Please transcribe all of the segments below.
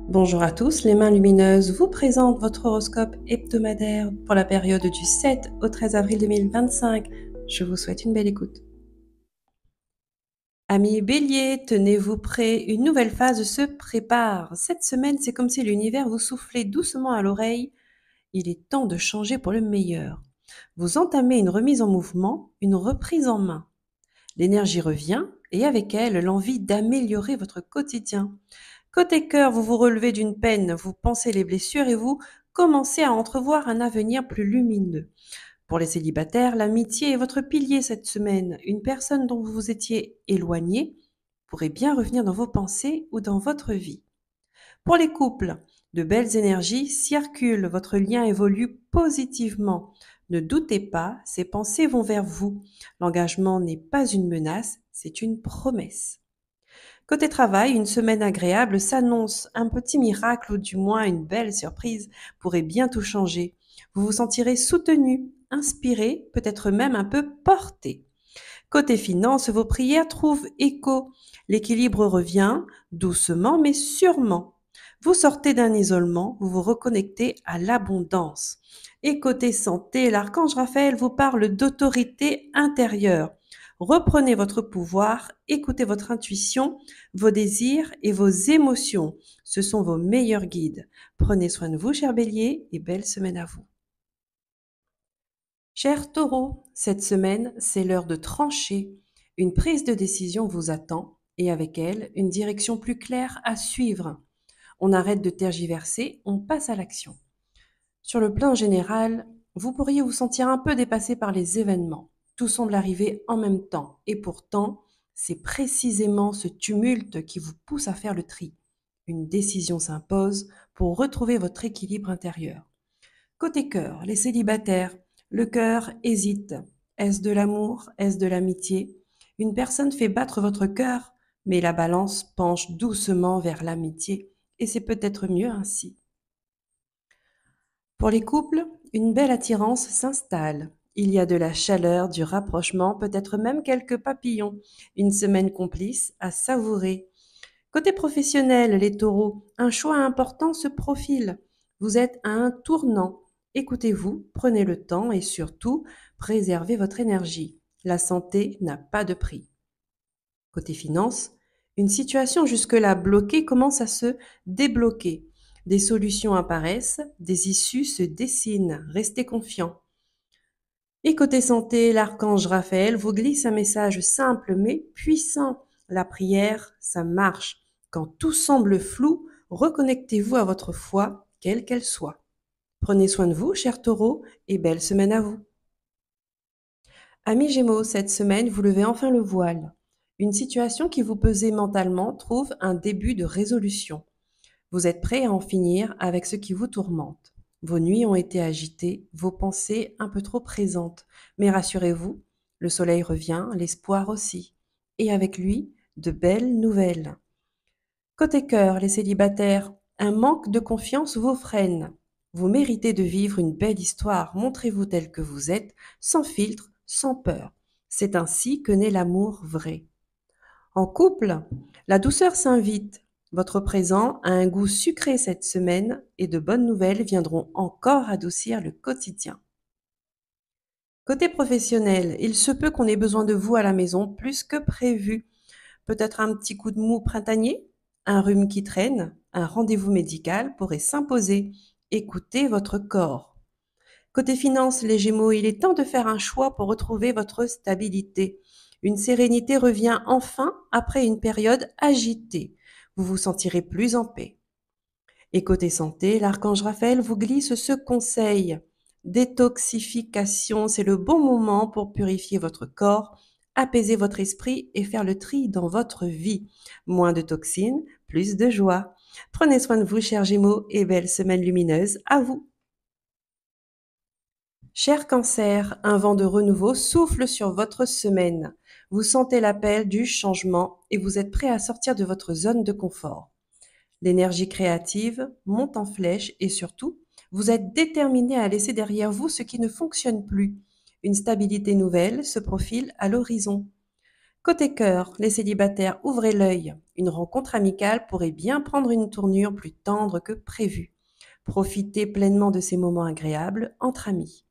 Bonjour à tous, les mains lumineuses vous présentent votre horoscope hebdomadaire pour la période du 7 au 13 avril 2025. Je vous souhaite une belle écoute. Amis Bélier, tenez-vous prêts, une nouvelle phase se prépare. Cette semaine, c'est comme si l'univers vous soufflait doucement à l'oreille. Il est temps de changer pour le meilleur. Vous entamez une remise en mouvement, une reprise en main. L'énergie revient et avec elle l'envie d'améliorer votre quotidien. Côté cœur, vous vous relevez d'une peine, vous pensez les blessures et vous commencez à entrevoir un avenir plus lumineux. Pour les célibataires, l'amitié est votre pilier cette semaine. Une personne dont vous vous étiez éloigné pourrait bien revenir dans vos pensées ou dans votre vie. Pour les couples, de belles énergies circulent, votre lien évolue positivement. Ne doutez pas, ces pensées vont vers vous. L'engagement n'est pas une menace, c'est une promesse. Côté travail, une semaine agréable s'annonce. Un petit miracle ou du moins une belle surprise pourrait bien tout changer. Vous vous sentirez soutenu, inspiré, peut-être même un peu porté. Côté finance, vos prières trouvent écho. L'équilibre revient, doucement mais sûrement. Vous sortez d'un isolement, vous vous reconnectez à l'abondance. Et côté santé, l'archange Raphaël vous parle d'autorité intérieure. Reprenez votre pouvoir, écoutez votre intuition, vos désirs et vos émotions. Ce sont vos meilleurs guides. Prenez soin de vous, cher bélier, et belle semaine à vous. Cher taureau, cette semaine, c'est l'heure de trancher. Une prise de décision vous attend et avec elle, une direction plus claire à suivre. On arrête de tergiverser, on passe à l'action. Sur le plan général, vous pourriez vous sentir un peu dépassé par les événements. Tout semble arriver en même temps et pourtant, c'est précisément ce tumulte qui vous pousse à faire le tri. Une décision s'impose pour retrouver votre équilibre intérieur. Côté cœur, les célibataires, le cœur hésite. Est-ce de l'amour? Est-ce de l'amitié? Une personne fait battre votre cœur, mais la balance penche doucement vers l'amitié, et c'est peut-être mieux ainsi. Pour les couples, une belle attirance s'installe. Il y a de la chaleur, du rapprochement, peut-être même quelques papillons. Une semaine complice à savourer. Côté professionnel, les taureaux, un choix important se profile. Vous êtes à un tournant. Écoutez-vous, prenez le temps et surtout, préservez votre énergie. La santé n'a pas de prix. Côté finance, une situation jusque-là bloquée commence à se débloquer. Des solutions apparaissent, des issues se dessinent. Restez confiant. Et côté santé, l'archange Raphaël vous glisse un message simple mais puissant. La prière, ça marche. Quand tout semble flou, reconnectez-vous à votre foi, quelle qu'elle soit. Prenez soin de vous, cher taureau, et belle semaine à vous. Amis Gémeaux, cette semaine, vous levez enfin le voile. Une situation qui vous pesait mentalement trouve un début de résolution. Vous êtes prêt à en finir avec ce qui vous tourmente. Vos nuits ont été agitées, vos pensées un peu trop présentes. Mais rassurez-vous, le soleil revient, l'espoir aussi. Et avec lui, de belles nouvelles. Côté cœur, les célibataires, un manque de confiance vous freine. Vous méritez de vivre une belle histoire. Montrez-vous tel que vous êtes, sans filtre, sans peur. C'est ainsi que naît l'amour vrai. En couple, la douceur s'invite. Votre présent a un goût sucré cette semaine et de bonnes nouvelles viendront encore adoucir le quotidien. Côté professionnel, il se peut qu'on ait besoin de vous à la maison plus que prévu. Peut-être un petit coup de mou printanier, un rhume qui traîne, un rendez-vous médical pourrait s'imposer. Écoutez votre corps. Côté finance, les Gémeaux, il est temps de faire un choix pour retrouver votre stabilité. Une sérénité revient enfin après une période agitée. Vous vous sentirez plus en paix. Et côté santé, l'archange Raphaël vous glisse ce conseil. Détoxification, c'est le bon moment pour purifier votre corps, apaiser votre esprit et faire le tri dans votre vie. Moins de toxines, plus de joie. Prenez soin de vous, chers Gémeaux, et belle semaine lumineuse à vous. Cher Cancer, un vent de renouveau souffle sur votre semaine. Vous sentez l'appel du changement et vous êtes prêt à sortir de votre zone de confort. L'énergie créative monte en flèche et surtout, vous êtes déterminé à laisser derrière vous ce qui ne fonctionne plus. Une stabilité nouvelle se profile à l'horizon. Côté cœur, les célibataires, ouvrez l'œil. Une rencontre amicale pourrait bien prendre une tournure plus tendre que prévu. Profitez pleinement de ces moments agréables entre amis.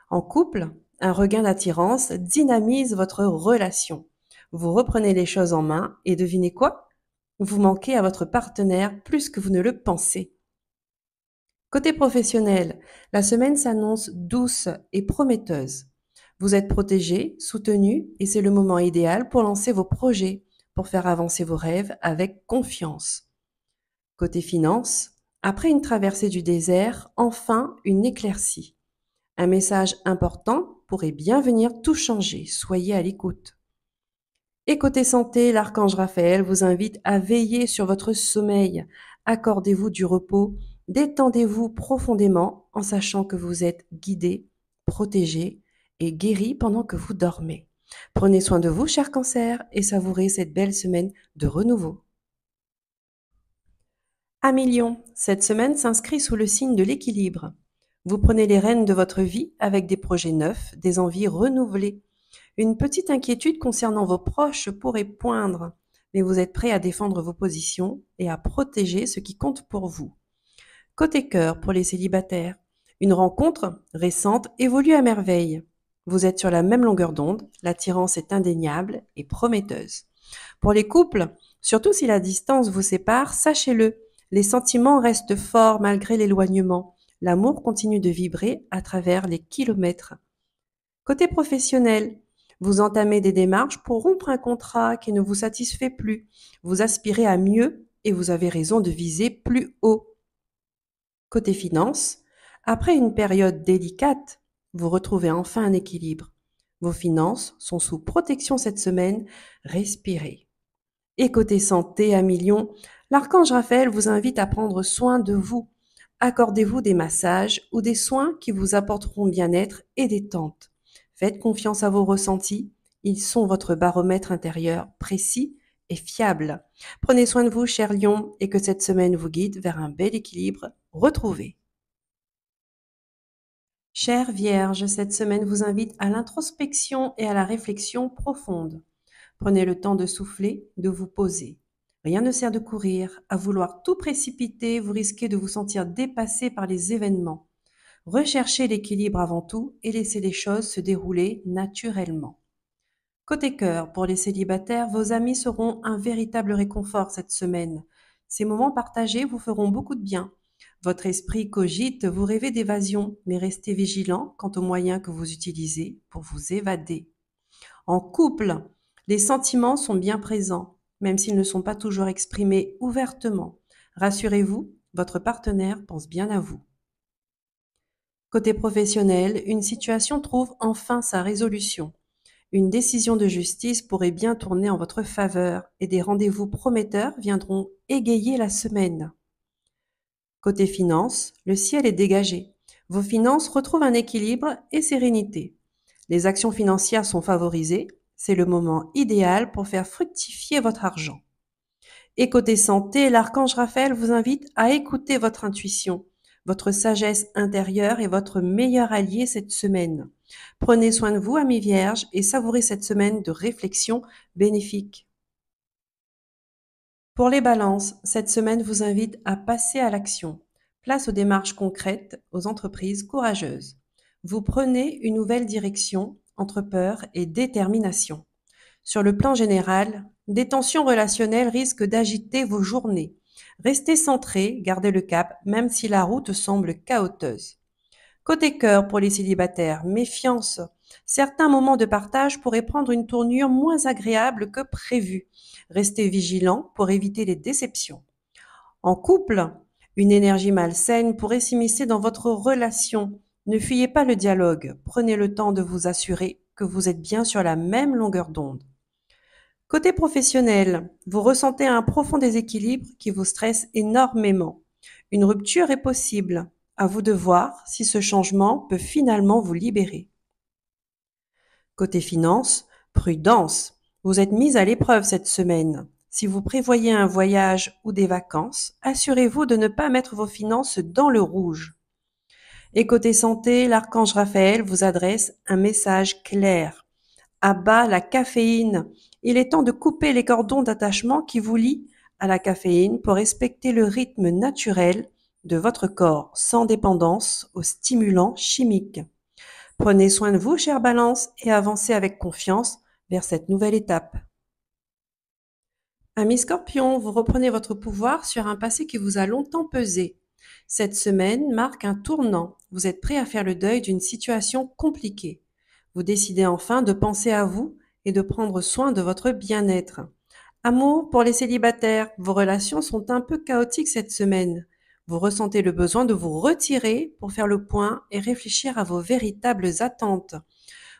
En couple, un regain d'attirance dynamise votre relation. Vous reprenez les choses en main et devinez quoi? Vous manquez à votre partenaire plus que vous ne le pensez. Côté professionnel, la semaine s'annonce douce et prometteuse. Vous êtes protégé, soutenu et c'est le moment idéal pour lancer vos projets, pour faire avancer vos rêves avec confiance. Côté finance, après une traversée du désert, enfin une éclaircie. Un message important pourrait bien venir tout changer, soyez à l'écoute. Et côté santé, l'archange Raphaël vous invite à veiller sur votre sommeil. Accordez-vous du repos, détendez-vous profondément en sachant que vous êtes guidé, protégé et guéri pendant que vous dormez. Prenez soin de vous, cher Cancer, et savourez cette belle semaine de renouveau. Amis Lion, cette semaine s'inscrit sous le signe de l'équilibre. Vous prenez les rênes de votre vie avec des projets neufs, des envies renouvelées. Une petite inquiétude concernant vos proches pourrait poindre, mais vous êtes prêt à défendre vos positions et à protéger ce qui compte pour vous. Côté cœur, pour les célibataires, une rencontre récente évolue à merveille. Vous êtes sur la même longueur d'onde, l'attirance est indéniable et prometteuse. Pour les couples, surtout si la distance vous sépare, sachez-le, les sentiments restent forts malgré l'éloignement. L'amour continue de vibrer à travers les kilomètres. Côté professionnel, vous entamez des démarches pour rompre un contrat qui ne vous satisfait plus. Vous aspirez à mieux et vous avez raison de viser plus haut. Côté finance, après une période délicate, vous retrouvez enfin un équilibre. Vos finances sont sous protection cette semaine, respirez. Et côté santé, à Lion, l'archange Raphaël vous invite à prendre soin de vous. Accordez-vous des massages ou des soins qui vous apporteront bien-être et détente. Faites confiance à vos ressentis, ils sont votre baromètre intérieur précis et fiable. Prenez soin de vous, cher Lion, et que cette semaine vous guide vers un bel équilibre retrouvé. Chère Vierge, cette semaine vous invite à l'introspection et à la réflexion profonde. Prenez le temps de souffler, de vous poser. Rien ne sert de courir. À vouloir tout précipiter, vous risquez de vous sentir dépassé par les événements. Recherchez l'équilibre avant tout et laissez les choses se dérouler naturellement. Côté cœur, pour les célibataires, vos amis seront un véritable réconfort cette semaine. Ces moments partagés vous feront beaucoup de bien. Votre esprit cogite, vous rêvez d'évasion, mais restez vigilant quant aux moyens que vous utilisez pour vous évader. En couple, les sentiments sont bien présents, même s'ils ne sont pas toujours exprimés ouvertement. Rassurez-vous, votre partenaire pense bien à vous. Côté professionnel, une situation trouve enfin sa résolution. Une décision de justice pourrait bien tourner en votre faveur et des rendez-vous prometteurs viendront égayer la semaine. Côté finances, le ciel est dégagé. Vos finances retrouvent un équilibre et sérénité. Les actions financières sont favorisées. C'est le moment idéal pour faire fructifier votre argent. Et côté santé, l'archange Raphaël vous invite à écouter votre intuition. Votre sagesse intérieure est votre meilleur allié cette semaine. Prenez soin de vous, amis vierges, et savourez cette semaine de réflexion bénéfique. Pour les balances, cette semaine vous invite à passer à l'action. Place aux démarches concrètes, aux entreprises courageuses. Vous prenez une nouvelle direction entre peur et détermination. Sur le plan général, des tensions relationnelles risquent d'agiter vos journées. Restez centré, gardez le cap, même si la route semble chaoteuse. Côté cœur pour les célibataires, méfiance. Certains moments de partage pourraient prendre une tournure moins agréable que prévu. Restez vigilant pour éviter les déceptions. En couple, une énergie malsaine pourrait s'immiscer dans votre relation. Ne fuyez pas le dialogue. Prenez le temps de vous assurer que vous êtes bien sur la même longueur d'onde. Côté professionnel, vous ressentez un profond déséquilibre qui vous stresse énormément. Une rupture est possible. À vous de voir si ce changement peut finalement vous libérer. Côté finance, prudence. Vous êtes mise à l'épreuve cette semaine. Si vous prévoyez un voyage ou des vacances, assurez-vous de ne pas mettre vos finances dans le rouge. Et côté santé, l'archange Raphaël vous adresse un message clair. À bas la caféine Il est temps de couper les cordons d'attachement qui vous lient à la caféine pour respecter le rythme naturel de votre corps sans dépendance aux stimulants chimiques. Prenez soin de vous, chère Balance, et avancez avec confiance vers cette nouvelle étape. Ami Scorpion, vous reprenez votre pouvoir sur un passé qui vous a longtemps pesé. Cette semaine marque un tournant. Vous êtes prêt à faire le deuil d'une situation compliquée. Vous décidez enfin de penser à vous et de prendre soin de votre bien-être. Amour pour les célibataires, vos relations sont un peu chaotiques cette semaine. Vous ressentez le besoin de vous retirer pour faire le point et réfléchir à vos véritables attentes.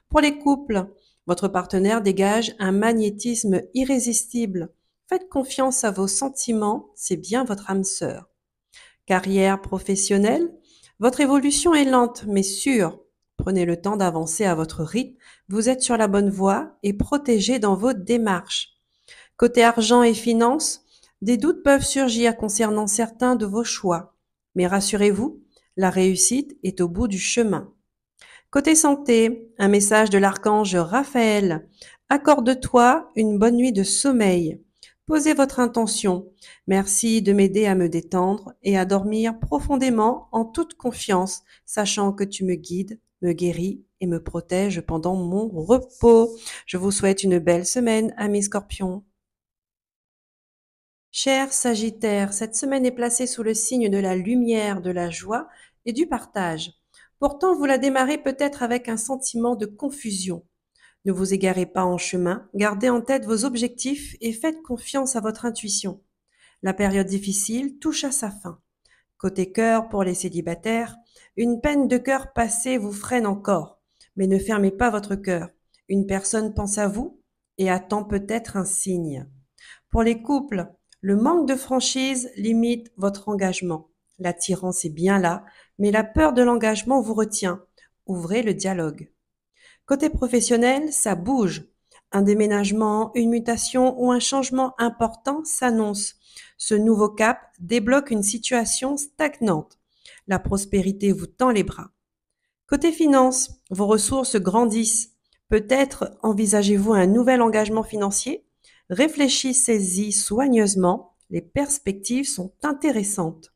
Pour les couples, votre partenaire dégage un magnétisme irrésistible. Faites confiance à vos sentiments, c'est bien votre âme sœur. Carrière professionnelle, votre évolution est lente mais sûre. Prenez le temps d'avancer à votre rythme, vous êtes sur la bonne voie et protégé dans vos démarches. Côté argent et finances, des doutes peuvent surgir concernant certains de vos choix. Mais rassurez-vous, la réussite est au bout du chemin. Côté santé, un message de l'archange Raphaël. Accorde-toi une bonne nuit de sommeil. Posez votre intention. Merci de m'aider à me détendre et à dormir profondément en toute confiance, sachant que tu me guides, me guéris et me protèges pendant mon repos. Je vous souhaite une belle semaine, amis Scorpions. Cher Sagittaire, cette semaine est placée sous le signe de la lumière, de la joie et du partage. Pourtant, vous la démarrez peut-être avec un sentiment de confusion. Ne vous égarez pas en chemin, gardez en tête vos objectifs et faites confiance à votre intuition. La période difficile touche à sa fin. Côté cœur, pour les célibataires, une peine de cœur passée vous freine encore. Mais ne fermez pas votre cœur. Une personne pense à vous et attend peut-être un signe. Pour les couples, le manque de franchise limite votre engagement. L'attirance est bien là, mais la peur de l'engagement vous retient. Ouvrez le dialogue. Côté professionnel, ça bouge. Un déménagement, une mutation ou un changement important s'annonce. Ce nouveau cap débloque une situation stagnante. La prospérité vous tend les bras. Côté finance, vos ressources grandissent. Peut-être envisagez-vous un nouvel engagement financier. Réfléchissez-y soigneusement, les perspectives sont intéressantes.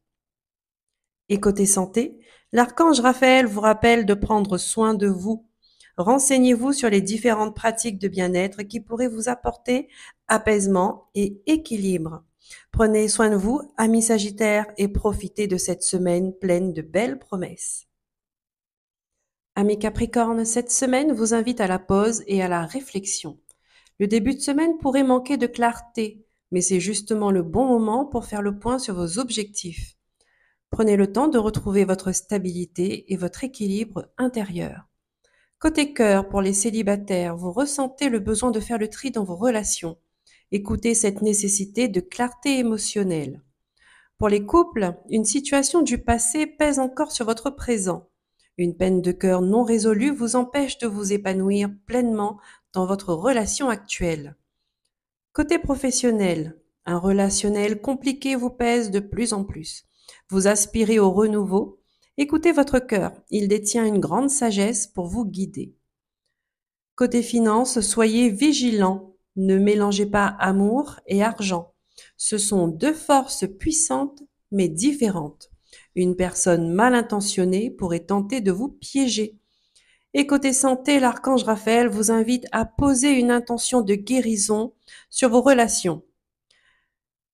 Et côté santé, l'archange Raphaël vous rappelle de prendre soin de vous. Renseignez-vous sur les différentes pratiques de bien-être qui pourraient vous apporter apaisement et équilibre. Prenez soin de vous, amis Sagittaires, et profitez de cette semaine pleine de belles promesses. Amis Capricorne, cette semaine vous invite à la pause et à la réflexion. Le début de semaine pourrait manquer de clarté, mais c'est justement le bon moment pour faire le point sur vos objectifs. Prenez le temps de retrouver votre stabilité et votre équilibre intérieur. Côté cœur, pour les célibataires, vous ressentez le besoin de faire le tri dans vos relations. Écoutez cette nécessité de clarté émotionnelle. Pour les couples, une situation du passé pèse encore sur votre présent. Une peine de cœur non résolue vous empêche de vous épanouir pleinement dans votre relation actuelle. Côté professionnel, un relationnel compliqué vous pèse de plus en plus. Vous aspirez au renouveau. Écoutez votre cœur, il détient une grande sagesse pour vous guider. Côté finance, soyez vigilants. Ne mélangez pas amour et argent. Ce sont deux forces puissantes mais différentes. Une personne mal intentionnée pourrait tenter de vous piéger. Et côté santé, l'archange Raphaël vous invite à poser une intention de guérison sur vos relations.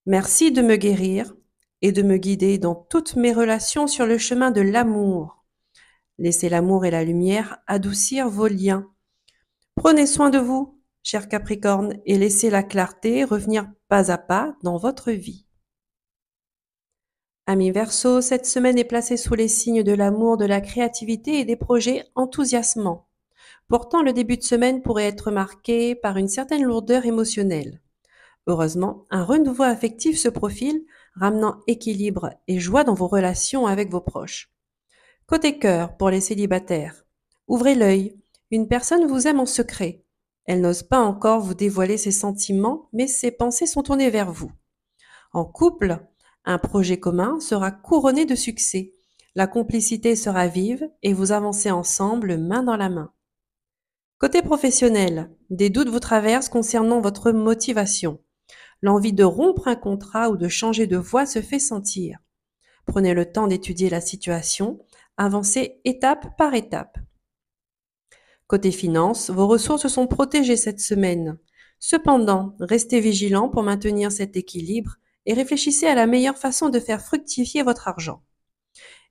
Merci de me guérir et de me guider dans toutes mes relations sur le chemin de l'amour. Laissez l'amour et la lumière adoucir vos liens. Prenez soin de vous, cher Capricorne, et laissez la clarté revenir pas à pas dans votre vie. Amis Verseau, cette semaine est placée sous les signes de l'amour, de la créativité et des projets enthousiasmants. Pourtant, le début de semaine pourrait être marqué par une certaine lourdeur émotionnelle. Heureusement, un renouveau affectif se profile, ramenant équilibre et joie dans vos relations avec vos proches. Côté cœur, pour les célibataires, ouvrez l'œil. Une personne vous aime en secret. Elle n'ose pas encore vous dévoiler ses sentiments, mais ses pensées sont tournées vers vous. En couple, un projet commun sera couronné de succès. La complicité sera vive et vous avancez ensemble main dans la main. Côté professionnel, des doutes vous traversent concernant votre motivation. L'envie de rompre un contrat ou de changer de voie se fait sentir. Prenez le temps d'étudier la situation, avancez étape par étape. Côté finance, vos ressources sont protégées cette semaine. Cependant, restez vigilant pour maintenir cet équilibre et réfléchissez à la meilleure façon de faire fructifier votre argent.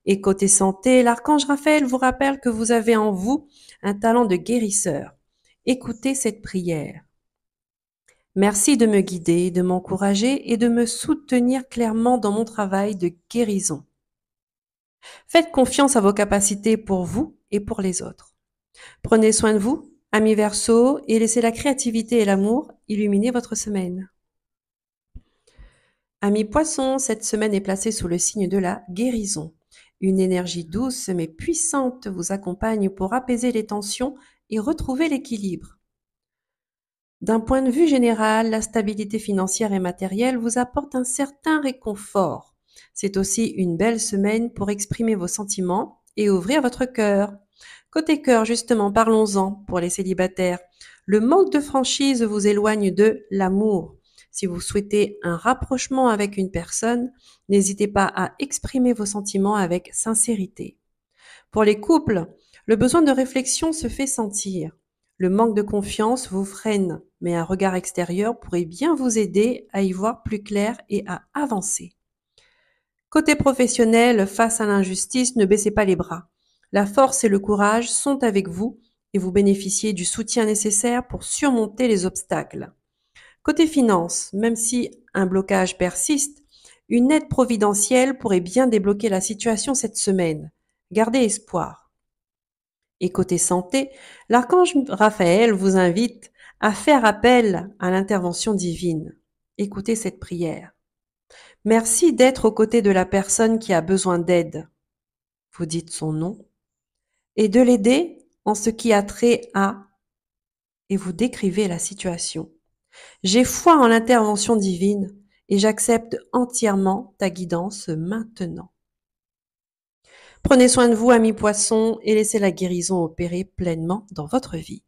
Et côté santé, l'archange Raphaël vous rappelle que vous avez en vous un talent de guérisseur. Écoutez cette prière. Merci de me guider, de m'encourager et de me soutenir clairement dans mon travail de guérison. Faites confiance à vos capacités pour vous et pour les autres. Prenez soin de vous, amis Verseau, et laissez la créativité et l'amour illuminer votre semaine. Amis Poissons, cette semaine est placée sous le signe de la guérison. Une énergie douce mais puissante vous accompagne pour apaiser les tensions et retrouver l'équilibre. D'un point de vue général, la stabilité financière et matérielle vous apporte un certain réconfort. C'est aussi une belle semaine pour exprimer vos sentiments et ouvrir votre cœur. Côté cœur, justement, parlons-en pour les célibataires. Le manque de franchise vous éloigne de l'amour. Si vous souhaitez un rapprochement avec une personne, n'hésitez pas à exprimer vos sentiments avec sincérité. Pour les couples, le besoin de réflexion se fait sentir. Le manque de confiance vous freine, mais un regard extérieur pourrait bien vous aider à y voir plus clair et à avancer. Côté professionnel, face à l'injustice, ne baissez pas les bras. La force et le courage sont avec vous et vous bénéficiez du soutien nécessaire pour surmonter les obstacles. Côté finance, même si un blocage persiste, une aide providentielle pourrait bien débloquer la situation cette semaine. Gardez espoir. Et côté santé, l'archange Raphaël vous invite à faire appel à l'intervention divine. Écoutez cette prière. Merci d'être aux côtés de la personne qui a besoin d'aide. Vous dites son nom. Et de l'aider en ce qui a trait à, et vous décrivez la situation. J'ai foi en l'intervention divine et j'accepte entièrement ta guidance maintenant. Prenez soin de vous, amis poissons, et laissez la guérison opérer pleinement dans votre vie.